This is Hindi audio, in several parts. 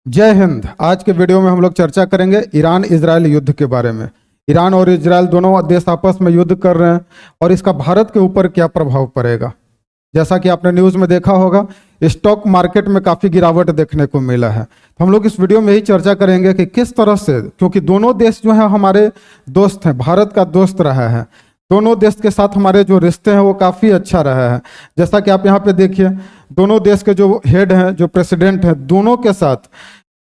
जय हिंद। आज के वीडियो में हम लोग चर्चा करेंगे ईरान इजराइल युद्ध के बारे में। ईरान और इजराइल दोनों देश आपस में युद्ध कर रहे हैं और इसका भारत के ऊपर क्या प्रभाव पड़ेगा। जैसा कि आपने न्यूज़ में देखा होगा, स्टॉक मार्केट में काफ़ी गिरावट देखने को मिला है। तो हम लोग इस वीडियो में ही चर्चा करेंगे कि किस तरह से, क्योंकि दोनों देश जो है हमारे दोस्त हैं, भारत का दोस्त रहा है। दोनों देश के साथ हमारे जो रिश्ते हैं वो काफ़ी अच्छा रहा है। जैसा कि आप यहाँ पे देखिए, दोनों देश के जो हेड हैं, जो प्रेसिडेंट हैं, दोनों के साथ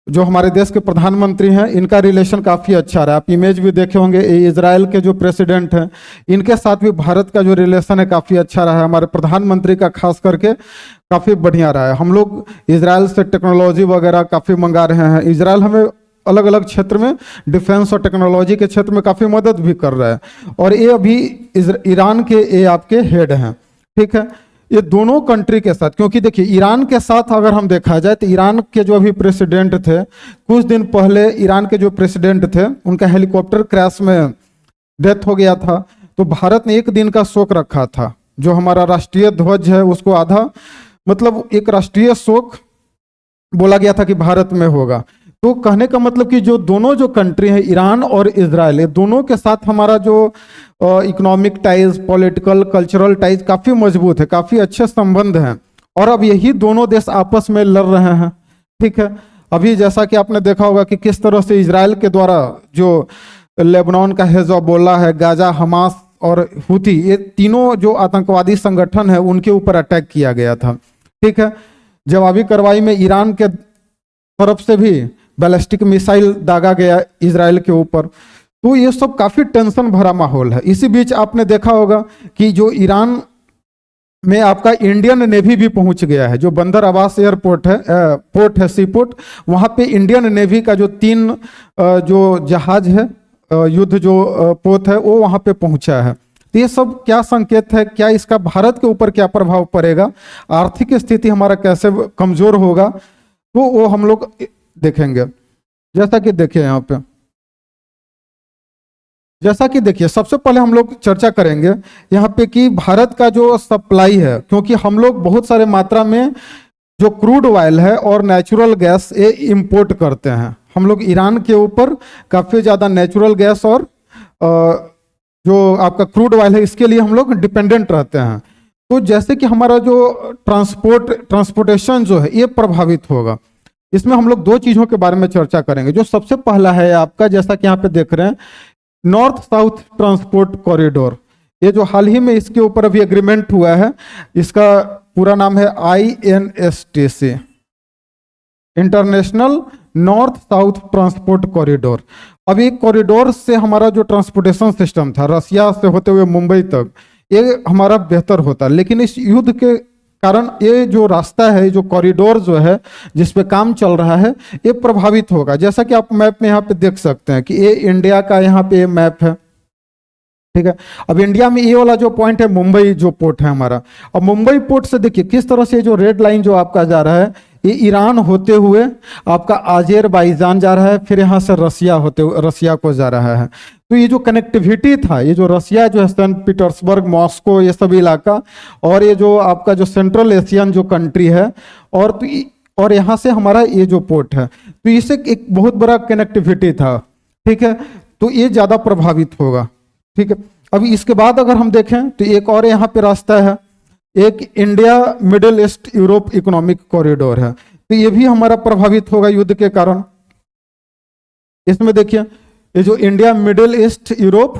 जो हमारे देश के प्रधानमंत्री हैं, इनका रिलेशन काफ़ी अच्छा रहा है। आप इमेज भी देखे होंगे, इजराइल के जो प्रेसिडेंट हैं, इनके साथ भी भारत का जो रिलेशन है काफ़ी अच्छा रहा है। हमारे प्रधानमंत्री का खास करके काफ़ी बढ़िया रहा है। हम लोग इजराइल से टेक्नोलॉजी वगैरह काफ़ी मंगा रहे हैं। इजराइल हमें अलग अलग क्षेत्र में, डिफेंस और टेक्नोलॉजी के क्षेत्र में काफ़ी मदद भी कर रहा है। और ये अभी ईरान के ये आपके हेड हैं, ठीक है। ये दोनों कंट्री के साथ, क्योंकि देखिए ईरान के साथ अगर हम देखा जाए तो ईरान के जो अभी प्रेसिडेंट थे, कुछ दिन पहले ईरान के जो प्रेसिडेंट थे उनका हेलीकॉप्टर क्रैश में डेथ हो गया था। तो भारत ने एक दिन का शोक रखा था। जो हमारा राष्ट्रीय ध्वज है उसको आधा, मतलब एक राष्ट्रीय शोक बोला गया था कि भारत में होगा। तो कहने का मतलब कि जो दोनों जो कंट्री हैं, ईरान और इजराइल, ये दोनों के साथ हमारा जो economic ties, political, cultural ties काफ़ी मजबूत है, काफ़ी अच्छे संबंध हैं। और अब यही दोनों देश आपस में लड़ रहे हैं, ठीक है। अभी जैसा कि आपने देखा होगा कि किस तरह से इजराइल के द्वारा जो लेबनान का हिजबुल्लाह है, गाजा, हमास और हुती, ये तीनों जो आतंकवादी संगठन है उनके ऊपर अटैक किया गया था, ठीक है। जवाबी कार्रवाई में ईरान के तरफ से भी बैलिस्टिक मिसाइल दागा गया इजराइल के ऊपर। तो ये सब काफ़ी टेंशन भरा माहौल है। इसी बीच आपने देखा होगा कि जो ईरान में आपका इंडियन नेवी भी पहुंच गया है। जो बंदर अब्बास एयरपोर्ट है, पोर्ट है, सी पोर्ट, वहाँ पे इंडियन नेवी का जो 3 जो जहाज है, युद्ध जो पोत है, वो वहाँ पे पहुंचा है। तो ये सब क्या संकेत है, क्या इसका भारत के ऊपर क्या प्रभाव पड़ेगा, आर्थिक स्थिति हमारा कैसे कमजोर होगा, तो वो हम लोग देखेंगे। जैसा कि देखिए यहाँ पे, जैसा कि देखिए, सबसे पहले हम लोग चर्चा करेंगे यहाँ पे कि भारत का जो सप्लाई है, क्योंकि हम लोग बहुत सारे मात्रा में जो क्रूड ऑयल है और नेचुरल गैस ये इंपोर्ट करते हैं। हम लोग ईरान के ऊपर काफ़ी ज़्यादा नेचुरल गैस और जो आपका क्रूड ऑयल है, इसके लिए हम लोग डिपेंडेंट रहते हैं। तो जैसे कि हमारा जो ट्रांसपोर्टेशन जो है ये प्रभावित होगा। इसमें हम लोग 2 चीज़ों के बारे में चर्चा करेंगे। जो सबसे पहला है आपका, जैसा कि यहाँ पे देख रहे हैं, नॉर्थ साउथ ट्रांसपोर्ट कॉरिडोर। ये जो हाल ही में इसके ऊपर अभी एग्रीमेंट हुआ है, इसका पूरा नाम है INSTC, international north south transport corridor. अब ये कॉरिडोर से हमारा जो ट्रांसपोर्टेशन सिस्टम था रसिया से होते हुए मुंबई तक, ये हमारा बेहतर होता। लेकिन इस युद्ध के कारण ये जो रास्ता है, जो कॉरिडोर जो है जिस पे काम चल रहा है, ये प्रभावित होगा। जैसा कि आप मैप में यहाँ पे देख सकते हैं कि ये इंडिया का यहाँ पे मैप है, ठीक है। अब इंडिया में ये वाला जो पॉइंट है मुंबई जो पोर्ट है हमारा। अब मुंबई पोर्ट से देखिए किस तरह से जो रेड लाइन जो आपका जा रहा है, ये ईरान होते हुए आपका आज़रबाईजान जा रहा है, फिर यहाँ से रसिया होते हुए रसिया को जा रहा है। तो ये जो कनेक्टिविटी था, ये जो रसिया जो है, सेंट पीटर्सबर्ग, मॉस्को, ये सब इलाका, और ये जो आपका जो सेंट्रल एशियन जो कंट्री है, और यहाँ से हमारा ये जो पोर्ट है, तो इसे एक बहुत बड़ा कनेक्टिविटी था, ठीक है। तो ये ज़्यादा प्रभावित होगा, ठीक है। अभी इसके बाद अगर हम देखें तो एक और यहाँ पे रास्ता है, एक India middle east Europe economic corridor है। तो ये भी हमारा प्रभावित होगा युद्ध के कारण। इसमें देखिए, ये जो India middle east Europe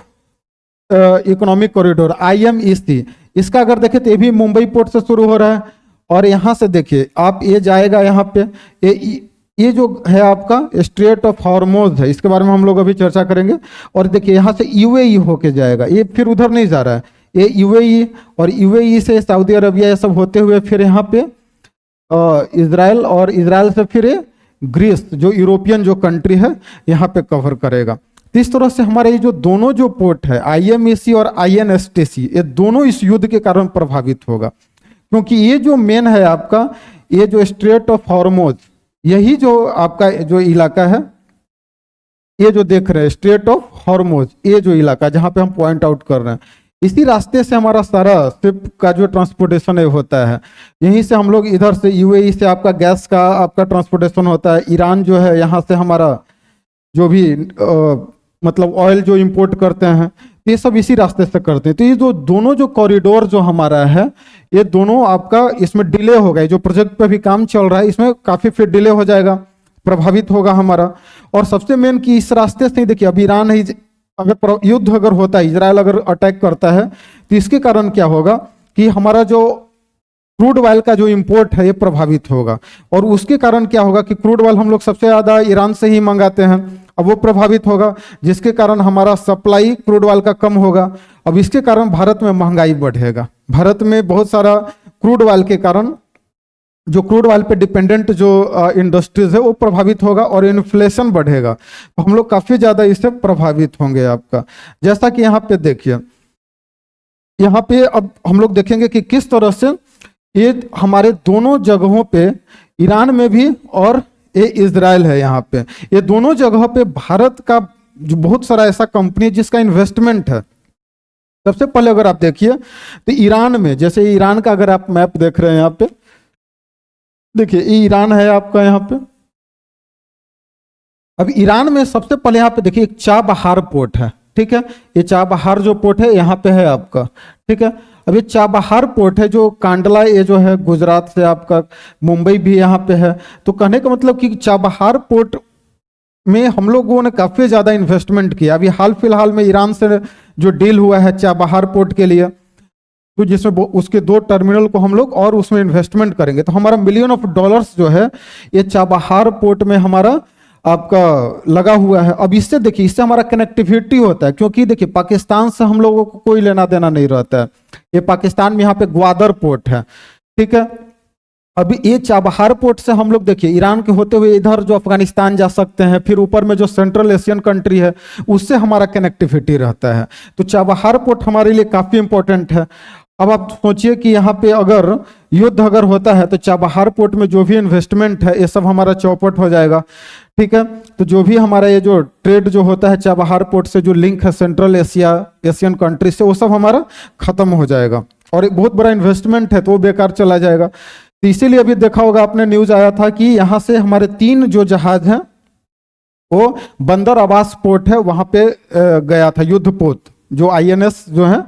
economic corridor IMEC, इसका अगर देखें तो ये भी मुंबई पोर्ट से शुरू हो रहा है। और यहाँ से देखिए आप, ये जाएगा यहाँ पे, ये जो है आपका स्ट्रेट ऑफ हॉर्मोज है, इसके बारे में हम लोग अभी चर्चा करेंगे। और देखिए यहाँ से UAE होके जाएगा, ये फिर उधर नहीं जा रहा है, ये UAE, और UAE से सऊदी अरबिया, ये सब होते हुए फिर यहाँ पे इजराइल, और इजराइल से फिर ग्रीस, जो यूरोपियन जो कंट्री है, यहाँ पे कवर करेगा। तो इस तरह से हमारे ये जो दोनों जो पोर्ट है IMEC और INSTC, ये दोनों इस युद्ध के कारण प्रभावित होगा। क्योंकि ये जो मेन है आपका, ये जो स्ट्रेट ऑफ हॉर्मोज, यही जो आपका जो इलाका है, ये जो देख रहे हैं स्ट्रेट ऑफ हॉर्मोज, ये जो इलाका जहाँ पे हम पॉइंट आउट कर रहे हैं, इसी रास्ते से हमारा सारा शिप का जो ट्रांसपोर्टेशन है होता है। यहीं से हम लोग इधर से यूएई से आपका गैस का आपका ट्रांसपोर्टेशन होता है। ईरान जो है यहाँ से हमारा जो भी मतलब ऑयल जो इंपोर्ट करते हैं, ये सब इसी रास्ते से करते हैं। तो ये जो दोनों जो कॉरिडोर जो हमारा है, ये दोनों आपका इसमें डिले हो गए। जो प्रोजेक्ट पे भी काम चल रहा है इसमें काफ़ी फिर डिले हो जाएगा, प्रभावित होगा हमारा। और सबसे मेन कि इस रास्ते से ही देखिए, अब ईरान है, अगर युद्ध अगर होता है, इजराइल अगर अटैक करता है, तो इसके कारण क्या होगा कि हमारा जो क्रूड ऑयल का जो इंपोर्ट है ये प्रभावित होगा। और उसके कारण क्या होगा कि क्रूड ऑयल हम लोग सबसे ज़्यादा ईरान से ही मंगाते हैं, अब वो प्रभावित होगा, जिसके कारण हमारा सप्लाई क्रूड ऑयल का कम होगा। अब इसके कारण भारत में महंगाई बढ़ेगा। भारत में बहुत सारा क्रूड ऑयल के कारण जो क्रूड ऑयल पे डिपेंडेंट जो इंडस्ट्रीज है वो प्रभावित होगा और इन्फ्लेशन बढ़ेगा। तो हम लोग काफ़ी ज़्यादा इससे प्रभावित होंगे आपका। जैसा कि यहाँ पे देखिए, यहाँ पे अब हम लोग देखेंगे कि किस तरह से ये हमारे दोनों जगहों पे, ईरान में भी और ये इजराइल है, यहाँ पे ये दोनों जगह पे भारत का जो बहुत सारा ऐसा कंपनी है जिसका इन्वेस्टमेंट है। सबसे पहले अगर आप देखिए तो ईरान में, जैसे ईरान का अगर आप मैप देख रहे हैं यहाँ पे, देखिए ये ईरान है आपका यहाँ पे। अब ईरान में सबसे पहले यहाँ पे देखिए एक चाबहार पोर्ट है, ठीक है। ये चाबहार जो पोर्ट है यहाँ पे है आपका, ठीक है। अब ये चाबहार पोर्ट है जो कांडला, ये जो है गुजरात से आपका, मुंबई भी यहाँ पे है। तो कहने का मतलब कि चाबहार पोर्ट में हम लोगों ने काफ़ी ज़्यादा इन्वेस्टमेंट किया। अभी हाल फिलहाल में ईरान से जो डील हुआ है चाबहार पोर्ट के लिए, तो जिसमें उसके 2 टर्मिनल को हम लोग और उसमें इन्वेस्टमेंट करेंगे, तो हमारा मिलियन ऑफ डॉलर्स जो है ये चाबहार पोर्ट में हमारा आपका लगा हुआ है। अब इससे देखिए, इससे हमारा कनेक्टिविटी होता है, क्योंकि देखिए पाकिस्तान से हम लोगों को कोई लेना देना नहीं रहता है। ये पाकिस्तान में यहाँ पे ग्वादर पोर्ट है, ठीक है। अभी ये चाबहार पोर्ट से हम लोग देखिए ईरान के होते हुए इधर जो अफगानिस्तान जा सकते हैं, फिर ऊपर में जो सेंट्रल एशियन कंट्री है उससे हमारा कनेक्टिविटी रहता है। तो चाबहार पोर्ट हमारे लिए काफ़ी इंपॉर्टेंट है। अब आप सोचिए कि यहाँ पे अगर युद्ध अगर होता है तो चाबहार पोर्ट में जो भी इन्वेस्टमेंट है ये सब हमारा चौपट हो जाएगा, ठीक है। तो जो भी हमारा ये जो ट्रेड जो होता है चाबहार पोर्ट से जो लिंक है सेंट्रल एशियन कंट्री से, वो सब हमारा खत्म हो जाएगा और एक बहुत बड़ा इन्वेस्टमेंट है तो वो बेकार चला जाएगा। तो इसीलिए अभी देखा होगा आपने, न्यूज आया था कि यहाँ से हमारे 3 जो जहाज हैं वो बंदर अब्बास पोर्ट है वहाँ पे गया था, युद्धपोत जो INS जो है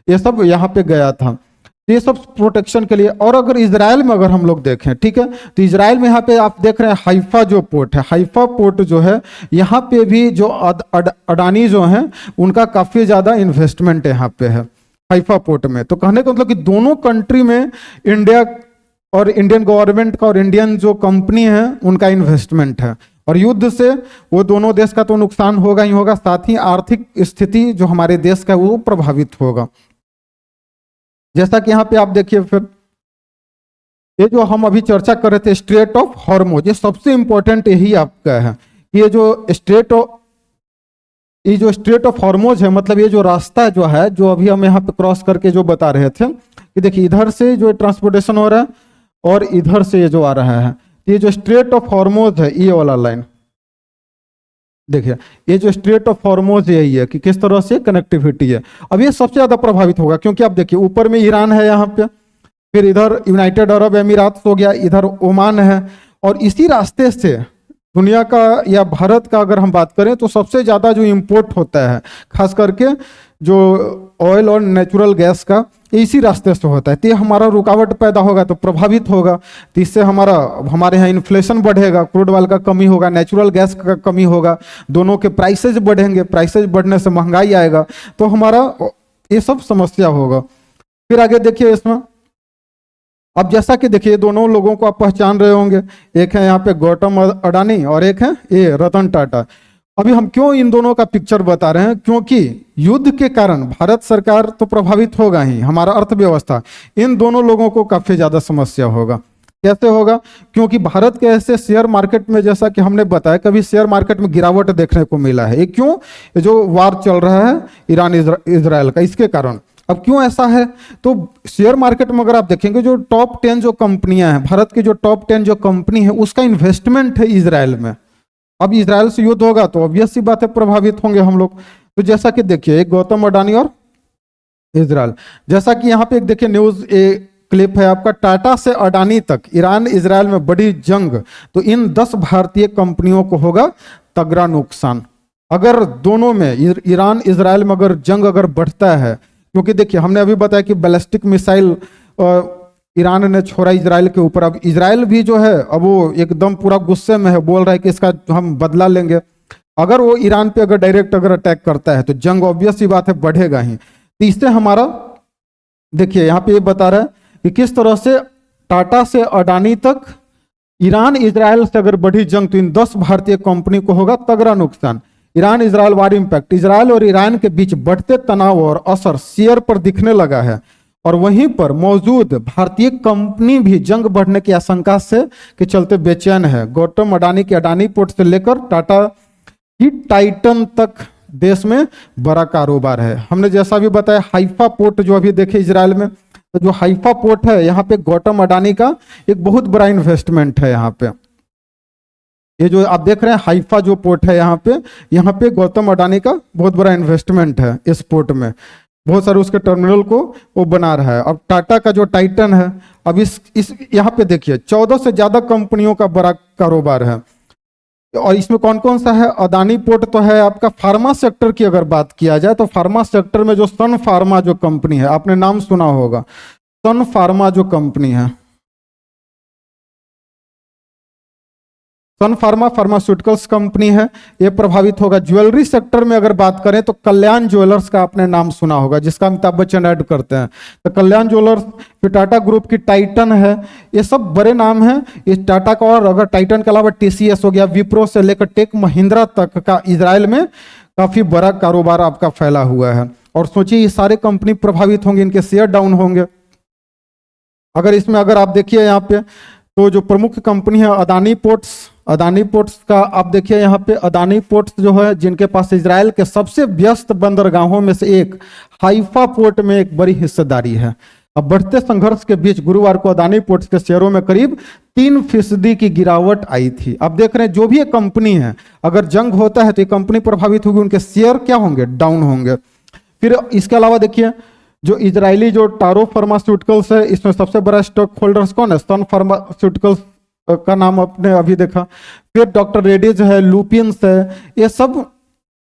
ये सब यहाँ पे गया था, ये सब प्रोटेक्शन के लिए। और अगर इजराइल में अगर हम लोग देखें, ठीक है, तो इजराइल में यहाँ पे आप देख रहे हैं हाइफा जो पोर्ट है, हाइफा पोर्ट जो है यहाँ पे भी जो अडानी जो हैं उनका काफ़ी ज़्यादा इन्वेस्टमेंट यहाँ पे है हाइफा पोर्ट में। तो कहने का मतलब कि दोनों कंट्री में इंडिया और इंडियन गवर्नमेंट का और इंडियन जो कंपनी है उनका इन्वेस्टमेंट है। और युद्ध से वो दोनों देश का तो नुकसान होगा ही होगा, साथ ही आर्थिक स्थिति जो हमारे देश का है वो प्रभावित होगा। जैसा कि यहाँ पे आप देखिए, फिर ये जो हम अभी चर्चा कर रहे थे स्ट्रेट ऑफ हॉर्मुज, ये सबसे इंपॉर्टेंट यही आपका है। ये जो स्ट्रेट ऑफ हॉर्मुज है, मतलब ये जो रास्ता जो है जो अभी हम यहाँ पे क्रॉस करके जो बता रहे थे कि देखिए इधर से जो ट्रांसपोर्टेशन हो रहा है और इधर से ये जो आ रहा है, ये जो स्ट्रेट ऑफ हॉर्मुज है ये वाला लाइन देखिए, ये जो स्ट्रेट ऑफ हॉर्मुज यही है कि किस तरह से कनेक्टिविटी है। अब ये सबसे ज्यादा प्रभावित होगा क्योंकि आप देखिए ऊपर में ईरान है यहाँ पे, फिर इधर यूनाइटेड अरब अमीरात हो गया, इधर ओमान है, और इसी रास्ते से दुनिया का या भारत का अगर हम बात करें तो सबसे ज़्यादा जो इंपोर्ट होता है खास करके जो ऑयल और नेचुरल गैस का इसी रास्ते से होता है। तो ये हमारा रुकावट पैदा होगा तो प्रभावित होगा, तो इससे हमारे यहाँ इन्फ्लेशन बढ़ेगा, क्रूड ऑयल का कमी होगा, नेचुरल गैस का कमी होगा, दोनों के प्राइसेज बढ़ेंगे, प्राइसेज बढ़ने से महंगाई आएगा, तो हमारा ये सब समस्या होगा। फिर आगे देखिए इसमें, अब जैसा कि देखिए दोनों लोगों को आप पहचान रहे होंगे, एक है यहाँ पे गौतम अडानी और एक है ये रतन टाटा। अभी हम क्यों इन दोनों का पिक्चर बता रहे हैं, क्योंकि युद्ध के कारण भारत सरकार तो प्रभावित होगा ही, हमारा अर्थव्यवस्था, इन दोनों लोगों को काफी ज्यादा समस्या होगा। कैसे होगा, क्योंकि भारत के ऐसे शेयर मार्केट में जैसा कि हमने बताया कभी शेयर मार्केट में गिरावट देखने को मिला है। ये क्यों, ये जो वार चल रहा है ईरान इजराइल का, इसके कारण। अब क्यों ऐसा है, तो शेयर मार्केट में अगर आप देखेंगे जो टॉप 10 जो कंपनियां हैं, भारत की जो टॉप 10 जो कंपनी है उसका इन्वेस्टमेंट है इजराइल में। अब इजराइल से युद्ध होगा तो ऑब्वियस सी बात है प्रभावित होंगे हम लोग। तो जैसा कि देखिए एक गौतम अडानी और इजराइल। जैसा कि यहाँ पे एक देखिए न्यूज क्लिप है आपका, टाटा से अडानी तक ईरान इजराइल में बड़ी जंग, तो इन 10 भारतीय कंपनियों को होगा तगड़ा नुकसान। अगर दोनों में ईरान इजराइल में अगर जंग अगर बढ़ता है, क्योंकि देखिए हमने अभी बताया कि बैलिस्टिक मिसाइल ईरान ने छोड़ा इजराइल के ऊपर। अब इजराइल भी जो है अब वो एकदम पूरा गुस्से में है, बोल रहा है कि इसका हम बदला लेंगे। अगर वो ईरान पे अगर डायरेक्ट अगर अटैक करता है तो जंग ऑब्वियस सी बात है बढ़ेगा ही। तो इससे हमारा देखिए यहाँ पे ये बता रहा है कि किस तरह से टाटा से अडानी तक ईरान इजराइल से अगर बढ़ी जंग तो इन 10 भारतीय कंपनी को होगा तगड़ा नुकसान। ईरान इजराइल वार इंपैक्ट, इजराइल और ईरान के बीच बढ़ते तनाव और असर शेयर पर दिखने लगा है, और वहीं पर मौजूद भारतीय कंपनी भी जंग बढ़ने की आशंका से के चलते बेचैन है। गौतम अडानी के अडानी पोर्ट से लेकर टाटा की टाइटन तक देश में बड़ा कारोबार है। हमने जैसा भी बताया हाइफा पोर्ट जो अभी देखे इजराइल में, तो जो हाइफा पोर्ट है यहाँ पे गौतम अडानी का एक बहुत बड़ा इन्वेस्टमेंट है। यहाँ पे ये जो आप देख रहे हैं हाइफा जो पोर्ट है यहाँ पे गौतम अडानी का बहुत बड़ा इन्वेस्टमेंट है इस पोर्ट में, बहुत सारे उसके टर्मिनल को वो बना रहा है। अब टाटा का जो टाइटन है, अब इस यहाँ पे देखिए 14 से ज्यादा कंपनियों का बड़ा कारोबार है। और इसमें कौन कौन सा है? अदानी पोर्ट तो है आपका। फार्मा सेक्टर की अगर बात किया जाए तो फार्मा सेक्टर में जो सन फार्मा जो कंपनी है, आपने नाम सुना होगा, सन फार्मा जो कंपनी है, सन फार्मा फार्मास्यूटिकल्स कंपनी है, ये प्रभावित होगा। ज्वेलरी सेक्टर में अगर बात करें तो कल्याण ज्वेलर्स का आपने नाम सुना होगा, जिसका अमिताभ बच्चन ऐड करते हैं, तो कल्याण ज्वेलर्स। फिर टाटा ग्रुप की टाइटन है, ये सब बड़े नाम हैं इस टाटा का। और अगर टाइटन के अलावा टीसीएस हो गया, विप्रो से लेकर टेक महिंद्रा तक का इजराइल में काफी बड़ा कारोबार आपका फैला हुआ है। और सोचिए ये सारे कंपनी प्रभावित होंगे, इनके शेयर डाउन होंगे। अगर इसमें अगर आप देखिए यहाँ पे तो जो प्रमुख कंपनी है अदानी पोर्ट्स, अदानी पोर्ट्स का आप देखिए यहाँ पे अदानी पोर्ट्स जो है, जिनके पास इजराइल के सबसे व्यस्त बंदरगाहों में से एक हाइफा पोर्ट में एक बड़ी हिस्सेदारी है। अब बढ़ते संघर्ष के बीच गुरुवार को अदानी पोर्ट्स के शेयरों में करीब 3% की गिरावट आई थी। अब देख रहे हैं जो भी ये कंपनी है, अगर जंग होता है तो ये कंपनी प्रभावित होगी, उनके शेयर क्या होंगे? डाउन होंगे। फिर इसके अलावा देखिए जो इजरायली जो टारो फार्मास्यूटिकल्स है, इसमें सबसे बड़ा स्टॉक होल्डर्स कौन है? सन फार्मास्यूटिकल्स का नाम आपने अभी देखा। फिर डॉक्टर रेड्डीज है, लुपियंस है, ये सब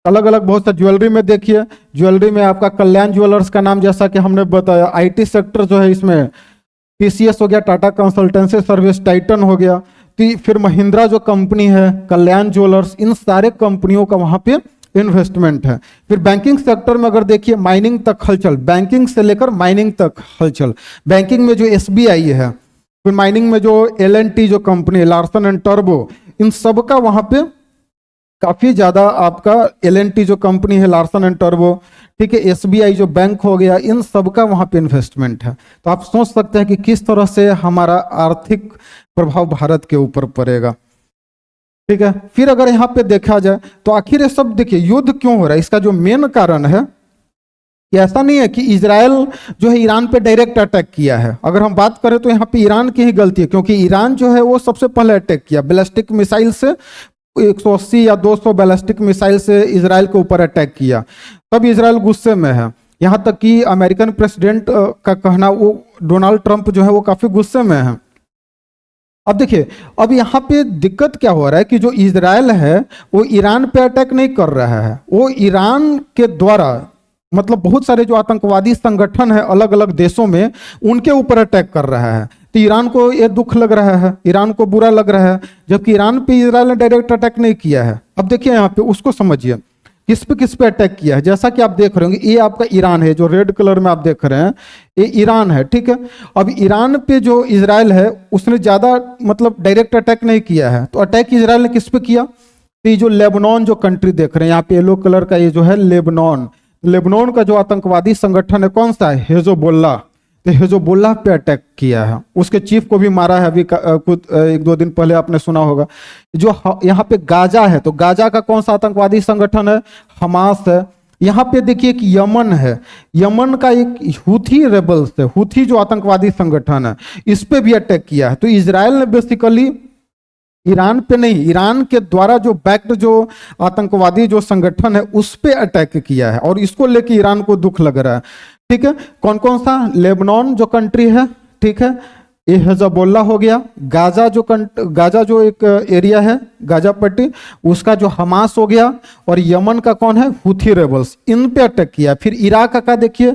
अलग अलग बहुत सा। ज्वेलरी में देखिए, ज्वेलरी में आपका कल्याण ज्वेलर्स का नाम जैसा कि हमने बताया। आईटी सेक्टर जो है इसमें टीसीएस हो गया, टाटा कंसल्टेंसी सर्विस, टाइटन हो गया। फिर महिंद्रा जो कंपनी है, कल्याण ज्वेलर्स, इन सारे कंपनियों का वहां पे इन्वेस्टमेंट है। फिर बैंकिंग सेक्टर में अगर देखिए माइनिंग तक हलचल, बैंकिंग से लेकर माइनिंग तक हलचल। बैंकिंग में जो एसबीआई है, फिर माइनिंग में जो एलएनटी जो कंपनी है, लार्सन एंड टर्बो, इन सब का वहां पे काफी ज्यादा आपका एलएनटी जो कंपनी है, लार्सन एंड टर्बो, ठीक है, एसबीआई जो बैंक हो गया, इन सब का वहां पे इन्वेस्टमेंट है। तो आप सोच सकते हैं कि किस तरह से हमारा आर्थिक प्रभाव भारत के ऊपर पड़ेगा। ठीक है, फिर अगर यहाँ पे देखा जाए तो आखिर ये सब देखिए युद्ध क्यों हो रहा है, इसका जो मेन कारण है कि ऐसा नहीं है कि इजराइल जो है ईरान पे डायरेक्ट अटैक किया है। अगर हम बात करें तो यहाँ पे ईरान की ही गलती है, क्योंकि ईरान जो है वो सबसे पहले अटैक किया बैलिस्टिक मिसाइल से, 180 या 200 बैलिस्टिक मिसाइल से इजराइल के ऊपर अटैक किया। तब इजराइल गुस्से में है, यहाँ तक कि अमेरिकन प्रेसिडेंट का कहना, वो डोनाल्ड ट्रंप जो है वो काफी गुस्से में है। अब देखिए अब यहाँ पे दिक्कत क्या हो रहा है कि जो इजराइल है वो ईरान पे अटैक नहीं कर रहा है, वो ईरान के द्वारा मतलब बहुत सारे जो आतंकवादी संगठन है अलग अलग देशों में, उनके ऊपर अटैक कर रहा है। तो ईरान को ये दुख लग रहा है, ईरान को बुरा लग रहा है, जबकि ईरान पे इजराइल ने डायरेक्ट अटैक नहीं किया है। अब देखिए यहाँ पे उसको समझिए किस पे अटैक किया है। जैसा कि आप देख रहे होंगे ये आपका ईरान है, जो रेड कलर में आप देख रहे हैं ये ईरान है, ठीक है। अब ईरान पे जो इजराइल है उसने ज्यादा मतलब डायरेक्ट अटैक नहीं किया है, तो अटैक इजराइल ने किस पे किया? तो ये जो लेबनान जो कंट्री देख रहे हैं यहाँ पे येलो कलर का, ये जो है लेबनान, लेबनान का जो आतंकवादी संगठन है कौन सा है? हेजोबुल्ला। तो हेजोबुल्ला पे अटैक किया है, उसके चीफ को भी मारा है अभी कुछ 1-2 दिन पहले आपने सुना होगा। जो यहाँ पे गाजा है, तो गाजा का कौन सा आतंकवादी संगठन है? हमास है। यहाँ पे देखिए कि यमन है, यमन का एक हुथी रेबल्स है, हुथी जो आतंकवादी संगठन है, इस पे भी अटैक किया है। तो इजराइल ने बेसिकली ईरान पे नहीं, ईरान के द्वारा जो बैक्ड जो आतंकवादी जो संगठन है उस पे अटैक किया है, और इसको लेके ईरान को दुख लग रहा है। ठीक है। कौन कौन सा? लेबनान जो कंट्री है, ठीक है, ये हिजबुल्लाह हो गया। गाजा जो एक एरिया है, गाजा पट्टी, उसका जो हमास हो गया। और यमन का कौन है? हुथी रेबल्स, इन पे अटैक किया। फिर इराक का देखिए,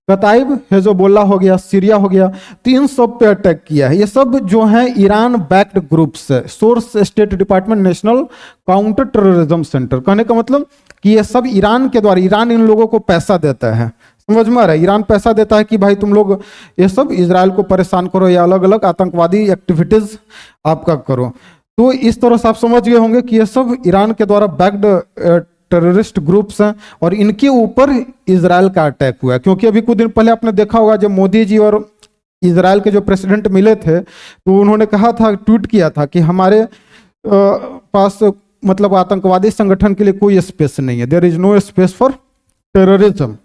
कताइब, हिजबुल्लाह हो गया, सीरिया हो गया, तो इन सब पे अटैक किया है। ये सब जो है ईरान बैक्ड ग्रुप्स है। Source state department, national counter terrorism centre. कहने का मतलब कि ये सब ईरान के द्वारा, ईरान इन लोगों को पैसा देता है, समझ में आ रहा है? ईरान पैसा देता है कि भाई तुम लोग ये सब इजराइल को परेशान करो या अलग अलग आतंकवादी एक्टिविटीज आपका करो। तो इस तरह से आप समझ गए होंगे कि ये सब ईरान के द्वारा बैक्ड टेररिस्ट ग्रुप्स हैं और इनके ऊपर इजराइल का अटैक हुआ है। क्योंकि अभी कुछ दिन पहले आपने देखा होगा, जब मोदी जी और इजराइल के जो प्रेसिडेंट मिले थे, तो उन्होंने कहा था, ट्वीट किया था कि हमारे पास मतलब आतंकवादी संगठन के लिए कोई स्पेस नहीं है, there is no space for terrorism.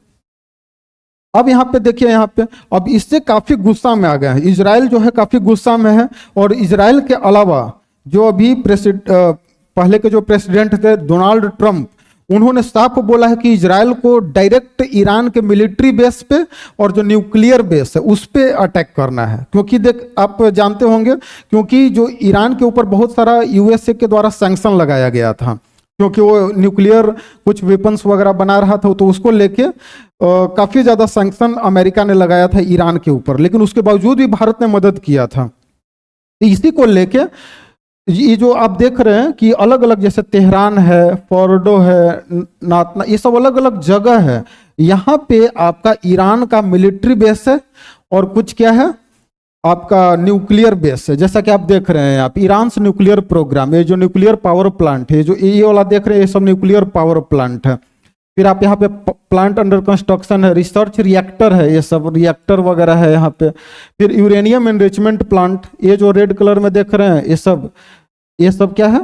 अब यहाँ पे देखिए, यहाँ पे अब इससे काफी गुस्सा में आ गया है इजराइल, जो है काफी गुस्सा में है। और इजराइल के अलावा जो अभी पहले के जो प्रेसिडेंट थे डोनाल्ड ट्रंप, उन्होंने साफ बोला है कि इजराइल को डायरेक्ट ईरान के मिलिट्री बेस पे और जो न्यूक्लियर बेस है उस पे अटैक करना है। क्योंकि देख, आप जानते होंगे, क्योंकि जो ईरान के ऊपर बहुत सारा यूएसए के द्वारा सैंक्शन लगाया गया था, क्योंकि वो न्यूक्लियर कुछ वेपन्स वगैरह बना रहा था, तो उसको लेके काफी ज्यादा सैंक्शन अमेरिका ने लगाया था ईरान के ऊपर। लेकिन उसके बावजूद भी भारत ने मदद किया था। तो इसी को लेके ये जो आप देख रहे हैं कि अलग अलग, जैसे तेहरान है, फोर्डो है, नातना, ये सब अलग अलग जगह है। यहाँ पे आपका ईरान का मिलिट्री बेस है और कुछ क्या है, आपका न्यूक्लियर बेस है। जैसा कि आप देख रहे हैं, आप ईरान से न्यूक्लियर प्रोग्राम, ये जो न्यूक्लियर पावर प्लांट है, जो ये वाला देख रहे हैं, ये सब न्यूक्लियर पावर प्लांट है। फिर आप यहाँ पे प्लांट अंडर कंस्ट्रक्शन है, रिसर्च रिएक्टर है, ये सब रिएक्टर वगैरह है यहाँ पे। फिर यूरेनियम एनरिचमेंट प्लांट, ये जो रेड कलर में देख रहे हैं, ये सब क्या है,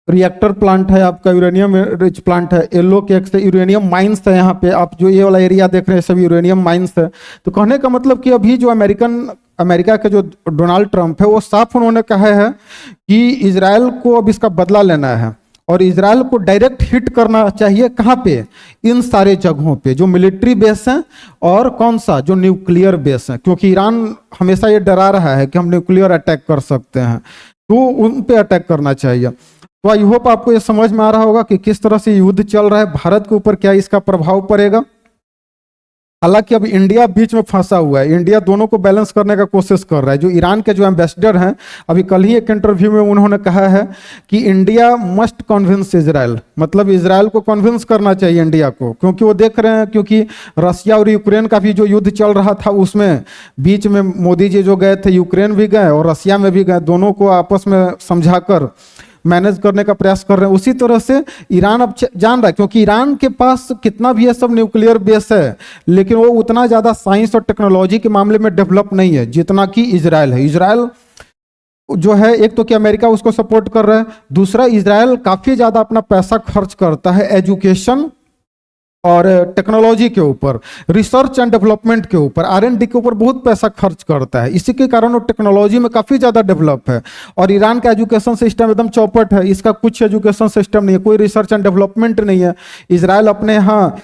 रिएक्टर प्लांट है आपका, यूरेनियम रिच प्लांट है। येलो केक से यूरेनियम माइंस है यहाँ पे, आप जो ये वाला एरिया देख रहे हैं सब यूरेनियम माइंस है। तो कहने का मतलब कि अभी जो अमेरिका के जो डोनाल्ड ट्रंप है, वो साफ उन्होंने कहा है कि इजराइल को अब इसका बदला लेना है और इजराइल को डायरेक्ट हिट करना चाहिए। कहाँ पे? इन सारे जगहों पे जो मिलिट्री बेस हैं और कौन सा, जो न्यूक्लियर बेस है। क्योंकि ईरान हमेशा ये डरा रहा है कि हम न्यूक्लियर अटैक कर सकते हैं, तो उन पे अटैक करना चाहिए। तो आई होप आपको ये समझ में आ रहा होगा कि किस तरह से युद्ध चल रहा है, भारत के ऊपर क्या इसका प्रभाव पड़ेगा। हालांकि अब इंडिया बीच में फंसा हुआ है, इंडिया दोनों को बैलेंस करने का कोशिश कर रहा है। जो ईरान के जो एम्बेसडर हैं, अभी कल ही एक इंटरव्यू में उन्होंने कहा है कि इंडिया मस्ट कन्विंस इजराइल, मतलब इजराइल को कन्विंस करना चाहिए इंडिया को। क्योंकि वो देख रहे हैं, क्योंकि रशिया और यूक्रेन का भी जो युद्ध चल रहा था, उसमें बीच में मोदी जी जो गए थे, यूक्रेन भी गए और रशिया में भी गए, दोनों को आपस में समझाकर मैनेज करने का प्रयास कर रहे हैं। उसी तरह से ईरान अब जान रहा है, क्योंकि ईरान के पास कितना भी है सब न्यूक्लियर बेस है, लेकिन वो उतना ज़्यादा साइंस और टेक्नोलॉजी के मामले में डेवलप नहीं है जितना कि इजराइल है। इजराइल जो है, एक तो कि अमेरिका उसको सपोर्ट कर रहा है, दूसरा इजराइल काफ़ी ज़्यादा अपना पैसा खर्च करता है एजुकेशन और टेक्नोलॉजी के ऊपर, रिसर्च एंड डेवलपमेंट के ऊपर, R&D के ऊपर बहुत पैसा खर्च करता है। इसी के कारण वो टेक्नोलॉजी में काफ़ी ज़्यादा डेवलप है। और ईरान का एजुकेशन सिस्टम एकदम चौपट है, इसका कुछ एजुकेशन सिस्टम नहीं है, कोई रिसर्च एंड डेवलपमेंट नहीं है। इजराइल अपने यहाँ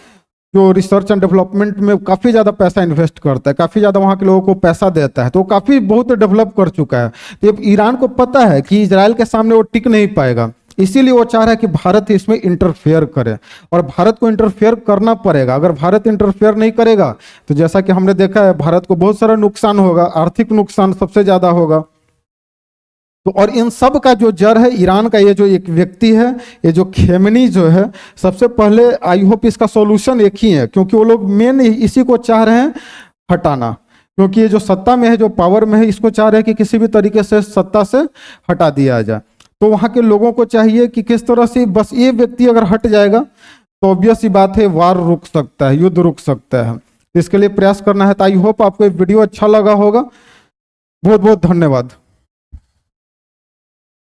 जो रिसर्च एंड डेवलपमेंट में काफ़ी ज़्यादा पैसा इन्वेस्ट करता है, काफ़ी ज़्यादा वहाँ के लोगों को पैसा देता है, तो काफ़ी बहुत डेवलप कर चुका है। तो ईरान को पता है कि इजराइल के सामने वो टिक नहीं पाएगा, इसीलिए वो चाह रहा है कि भारत इसमें इंटरफेयर करे, और भारत को इंटरफेयर करना पड़ेगा। अगर भारत इंटरफेयर नहीं करेगा तो जैसा कि हमने देखा है, भारत को बहुत सारा नुकसान होगा, आर्थिक नुकसान सबसे ज़्यादा होगा। तो और इन सब का जो जड़ है ईरान का, ये जो एक व्यक्ति है, ये जो खेमनी जो है, सबसे पहले आई होप इसका सॉल्यूशन एक ही है, क्योंकि वो लोग मेन इसी को चाह रहे हैं हटाना। क्योंकि ये जो सत्ता में है, जो पावर में है, इसको चाह रहे हैं कि किसी भी तरीके से सत्ता से हटा दिया जाए। तो वहाँ के लोगों को चाहिए कि किस तरह से बस ये व्यक्ति अगर हट जाएगा तो ऑब्वियस सी बात है, वार रुक सकता है, युद्ध रुक सकता है। इसके लिए प्रयास करना है। तो आई होप आपको ये वीडियो अच्छा लगा होगा। बहुत बहुत धन्यवाद।